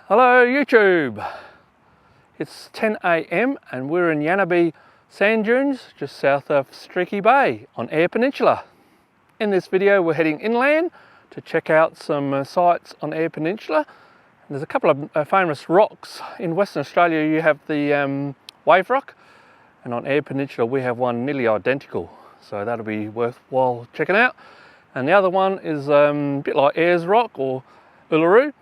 Hello YouTube! It's 10 AM and we're in Smoky sand dunes just south of Smoky Bay on Eyre Peninsula. In this video we're heading inland to check out some sites on Eyre Peninsula. There's a couple of famous rocks. In Western Australia you have the wave rock, and on Eyre Peninsula we have one nearly identical, so that'll be worthwhile checking out. And the other one is a bit like Ayers Rock or Uluru,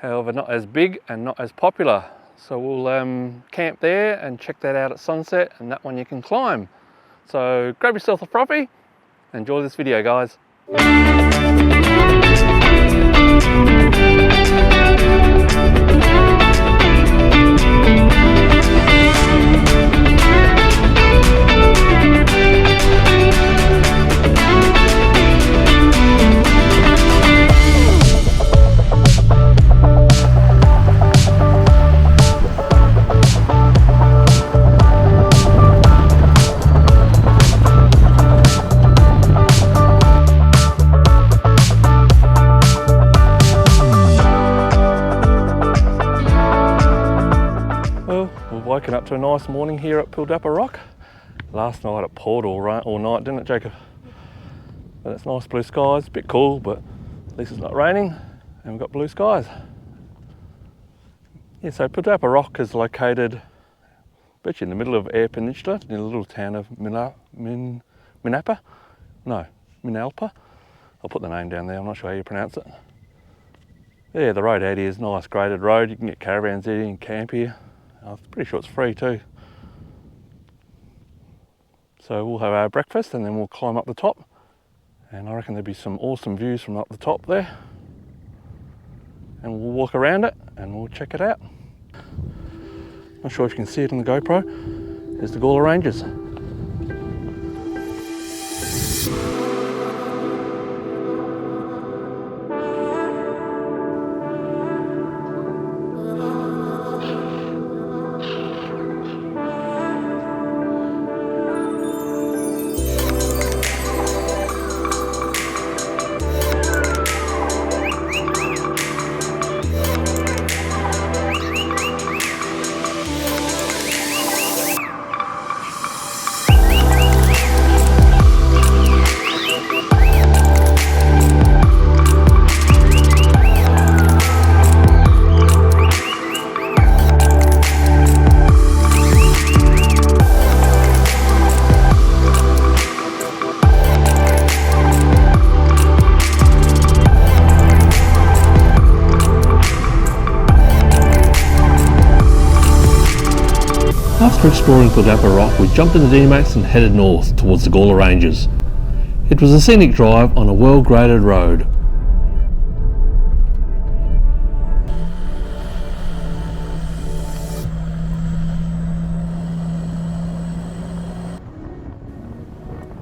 however not as big and not as popular. So we'll camp there and check that out at sunset, and that one you can climb. So grab yourself a proppy and enjoy this video, guys. Woken up to a nice morning here at Pildappa Rock. Last night it poured all night, didn't it, Jacob? But it's nice blue skies, a bit cool, but at least it's not raining and we've got blue skies. Yeah, so Pildappa Rock is located in the middle of Eyre Peninsula in a little town of Minalpa. I'll put the name down there, I'm not sure how you pronounce it. Yeah, the road out here is nice, graded road. You can get caravans here, you can camp here. I'm pretty sure it's free too. So we'll have our breakfast and then we'll climb up the top, and I reckon there'll be some awesome views from up the top there, and we'll walk around it and we'll check it out. Not sure if you can see it on the GoPro. There's the Gawler Ranges. After exploring Pildappa Rock, we jumped in the D-Max and headed north towards the Gawler Ranges. It was a scenic drive on a well-graded road.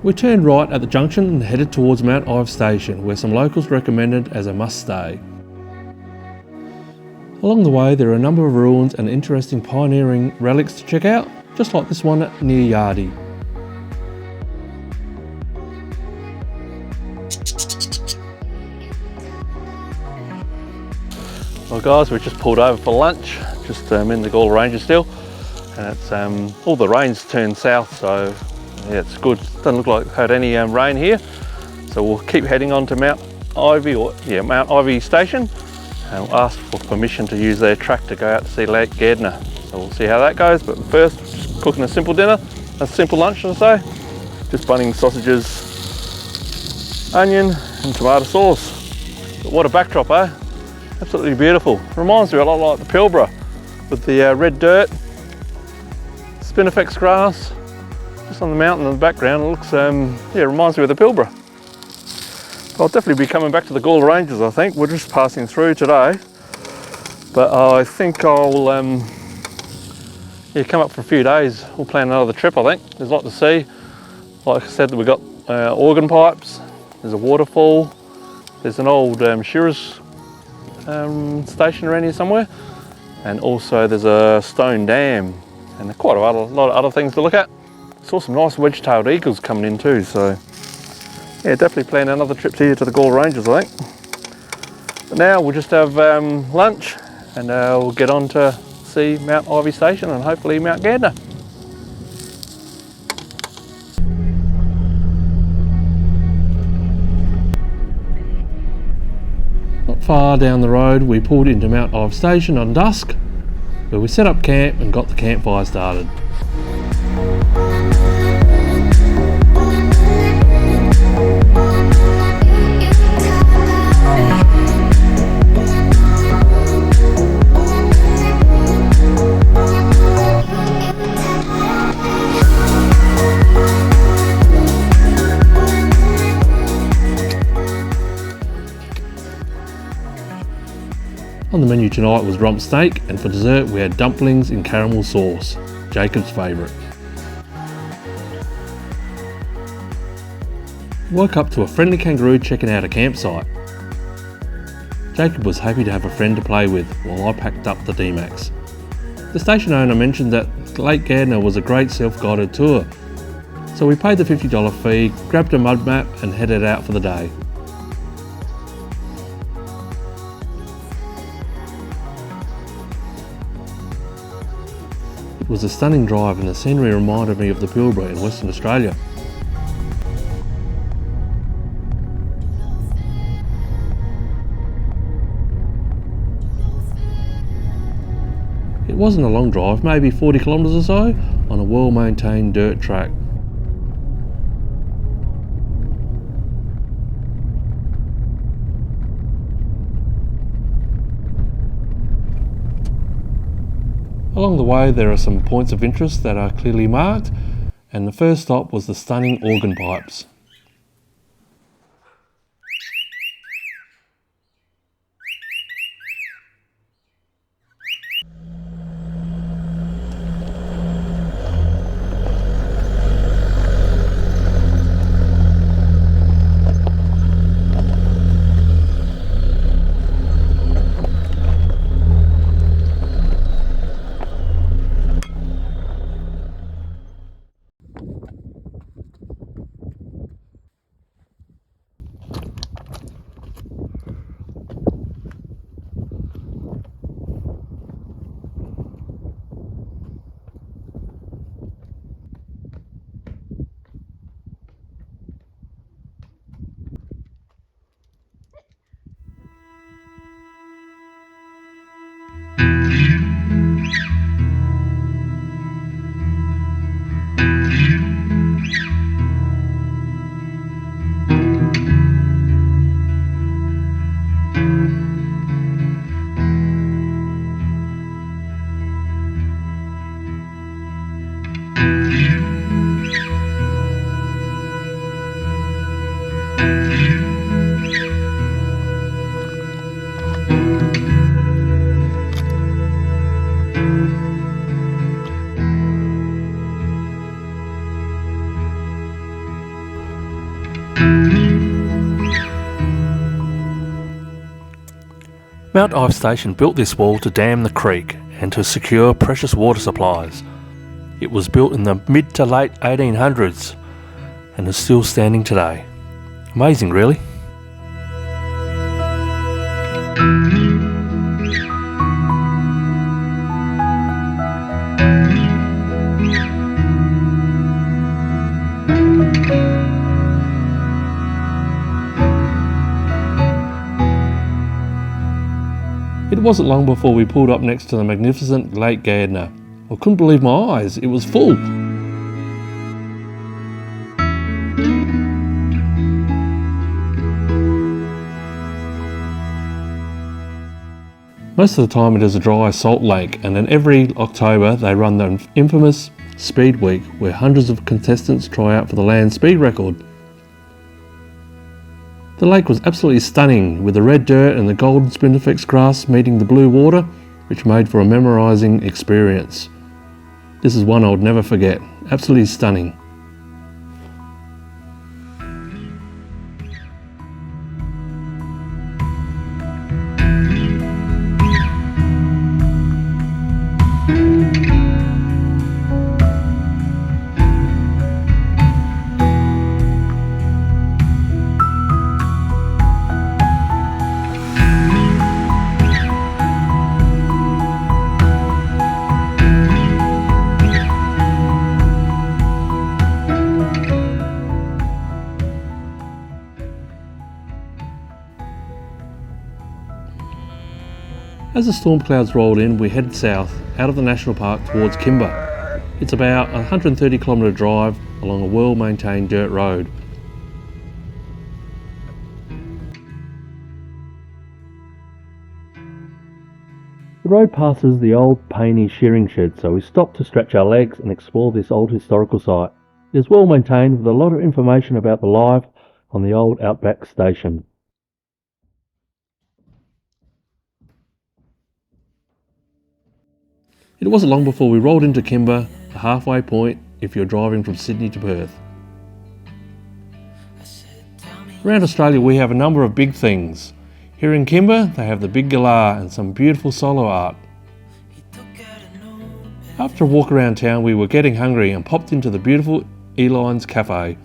We turned right at the junction and headed towards Mt Ive Station, where some locals recommended as a must-stay. Along the way there are a number of ruins and interesting pioneering relics to check out, just like this one near Yardy. Well guys, we've just pulled over for lunch, just in the Gawler Ranges still, and it's all the rain's turned south, so yeah, it's good. Doesn't look like we've had any rain here, so we'll keep heading on to Mt Ive Station. And we'll ask for permission to use their track to go out to see Lake Gairdner. So we'll see how that goes, but first, just cooking a simple dinner, a simple lunch or so. Just bunning sausages, onion and tomato sauce. But what a backdrop, eh? Absolutely beautiful. Reminds me a lot like the Pilbara, with the red dirt, spinifex grass, just on the mountain in the background. It looks, yeah, reminds me of the Pilbara. I'll definitely be coming back to the Gawler Ranges, I think. We're just passing through today, but I think I'll come up for a few days. We'll plan another trip, I think. There's a lot to see. Like I said, we've got organ pipes, there's a waterfall, there's an old shearers station around here somewhere, and also there's a stone dam, and quite a lot of other things to look at. Saw some nice wedge-tailed eagles coming in too, so yeah, definitely plan another trip here to the Gawler Ranges, I think. But now we'll just have lunch and we'll get on to see Mt Ive Station and hopefully Mt Gairdner. Not far down the road we pulled into Mt Ive Station on dusk, where we set up camp and got the campfire started. On the menu tonight was rump steak, and for dessert we had dumplings in caramel sauce, Jacob's favourite. Woke up to a friendly kangaroo checking out a campsite. Jacob was happy to have a friend to play with while I packed up the D-Max. The station owner mentioned that Lake Gairdner was a great self-guided tour, so we paid the $50 fee, grabbed a mud map and headed out for the day. It was a stunning drive and the scenery reminded me of the Pilbara in Western Australia. It wasn't a long drive, maybe 40 kilometres or so, on a well-maintained dirt track. Along the way there are some points of interest that are clearly marked, and the first stop was the stunning organ pipes. Mt Ive Station built this wall to dam the creek and to secure precious water supplies. It was built in the mid to late 1800s and is still standing today. Amazing, really. It wasn't long before we pulled up next to the magnificent Lake Gairdner. I couldn't believe my eyes, it was full. Most of the time it is a dry salt lake, and then every October they run the infamous Speed Week, where hundreds of contestants try out for the land speed record. The lake was absolutely stunning, with the red dirt and the golden spinifex grass meeting the blue water, which made for a memorising experience. This is one I would never forget. Absolutely stunning. As the storm clouds rolled in, we headed south out of the national park towards Kimber. It's about a 130-kilometre drive along a well-maintained dirt road. The road passes the old Paney shearing shed, so we stopped to stretch our legs and explore this old historical site. It is well maintained with a lot of information about the life on the old outback station. It wasn't long before we rolled into Kimber, the halfway point if you're driving from Sydney to Perth. Around Australia we have a number of big things. Here in Kimber they have the big galah and some beautiful solo art. After a walk around town we were getting hungry and popped into the beautiful Eline's Cafe.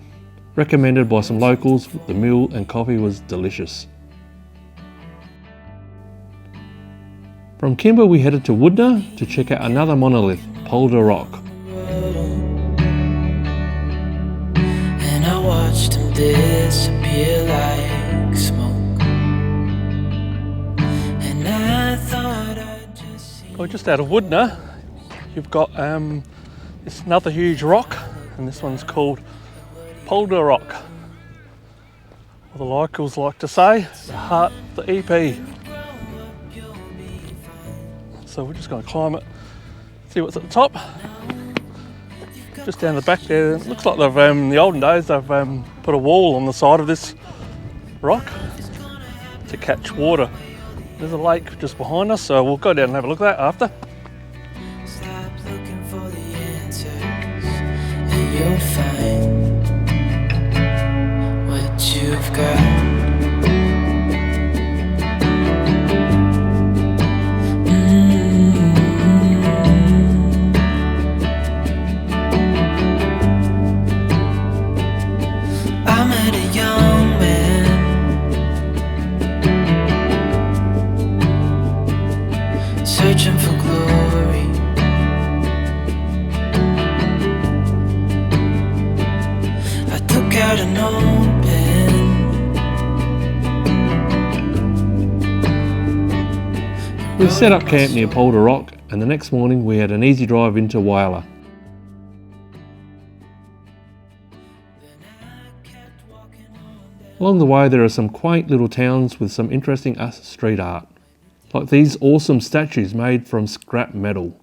Recommended by some locals, the meal and coffee was delicious. From Kimber we headed to Woodner to check out another monolith, Polder Rock. And I watched him disappear like smoke. And I thought I'd just see. Well, just out of Woodner, you've got it's another huge rock, and this one's called Polder Rock. Or the locals like to say, the heart of the EP. So we're just going to climb it, see what's at the top. Just down the back there, it looks like they've, in the olden days, they've put a wall on the side of this rock to catch water. There's a lake just behind us, so we'll go down and have a look at that after. Stop looking for the answers, and you'll find what you've got. Searching for glory. I took out an old pen. We set up camp near Polder Rock, and the next morning we had an easy drive into Whyalla. Along the way there are some quaint little towns with some interesting street art, like these awesome statues made from scrap metal.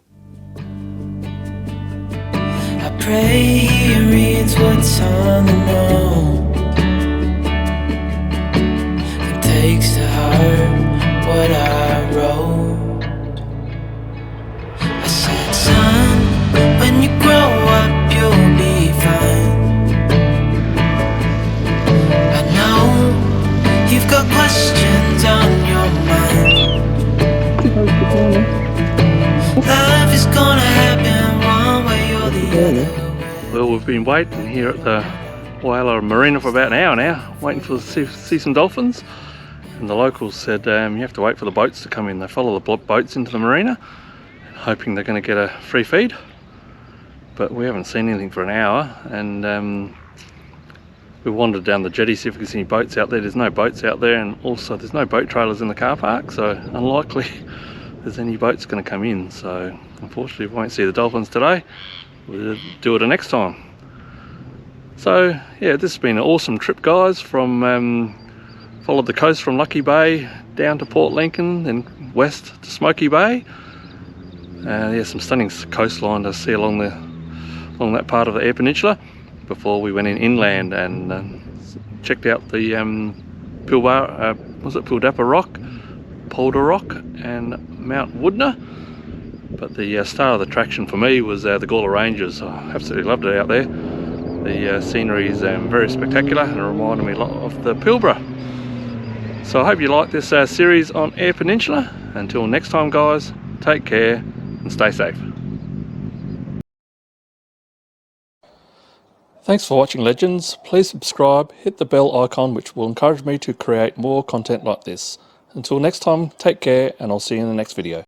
I pray he reads what's on the note and takes to heart what I wrote. I said, son, when you grow up you'll be fine. I know you've got questions on your mind. Life is gonna happen one way or the other. Well, we've been waiting here at the Whyalla Marina for about an hour now, waiting to see some dolphins. And the locals said you have to wait for the boats to come in. They follow the boats into the marina, hoping they're going to get a free feed. But we haven't seen anything for an hour, and we wandered down the jetty, see if we can see any boats out there. There's no boats out there, and also there's no boat trailers in the car park, so unlikely there's any boats going to come in. So unfortunately we won't see the dolphins today. We'll do it the next time. So yeah, this has been an awesome trip, guys. From followed the coast from Lucky Bay down to Port Lincoln, then west to Smoky Bay. Yeah, some stunning coastline to see along that part of the Eyre Peninsula before we went inland and checked out the Pildappa Rock, Polder Rock and Mt Woodner. But the star of the attraction for me was the Gawler Ranges. I absolutely loved it out there. The scenery is very spectacular and it reminded me a lot of the Pilbara. So I hope you like this series on Eyre Peninsula. Until next time, guys, take care and stay safe. Thanks for watching, legends. Please subscribe, hit the bell icon, which will encourage me to create more content like this. Until next time, take care, and I'll see you in the next video.